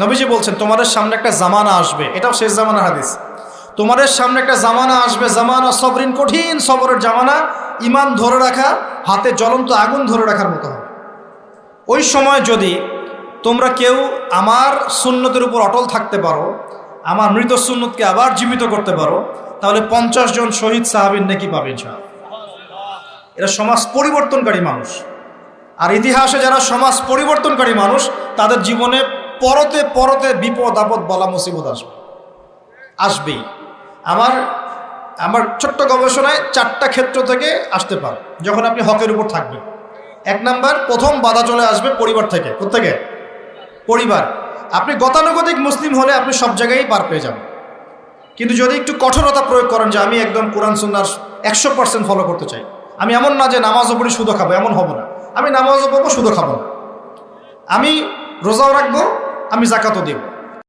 নবীজি বলছেন তোমাদের সামনে একটা জামানা আসবে, এটাও শেষ জামানার হাদিস। তোমাদের সামনে একটা জামানা আসবে, জামানা সবরিন, কঠিন সবরের জামানা। ইমান ধরে রাখা হাতে জ্বলন্ত আগুন ধরে রাখার মতো হবে। ওই সময় যদি তোমরা কেউ আমার সুন্নতের উপর অটল থাকতে পারো, আমার মৃত সুন্নতকে আবার জীবিত করতে পারো, তাহলে 50 জন শহীদ সাহাবীর নেকি পাবে ইনশাআল্লাহ। এরা সমাজ পরিবর্তনকারী মানুষ। আর ইতিহাসে যারা সমাজ পরিবর্তনকারী মানুষ, তাদের জীবনে পরতে পরতে বিপদ আপদ বলা মুসিবত আসবেই। আমার ছোট্ট গবেষণায় 4টা ক্ষেত্র থেকে আসতে পারে যখন আপনি হকের উপর থাকবেন। 1 নাম্বার, প্রথম বাধা চলে আসবে পরিবার থেকে। কোত্থেকে? পরিবার। আপনি গতানুগতিক মুসলিম হলে আপনি সব জায়গায় পার পেয়ে যাবেন, কিন্তু যদি একটু কঠোরতা প্রয়োগ করেন যে আমি একদম কোরআন সুন্নাহর 100% ফলো করতে চাই, আমি এমন না যে নামাজও পড়ি সুদও খাবো, এমন হব না। আমি নামাজও পড়বো, সুদও খাবো না, আমি রোজাও রাখবো, আমি জাকাতও দেব,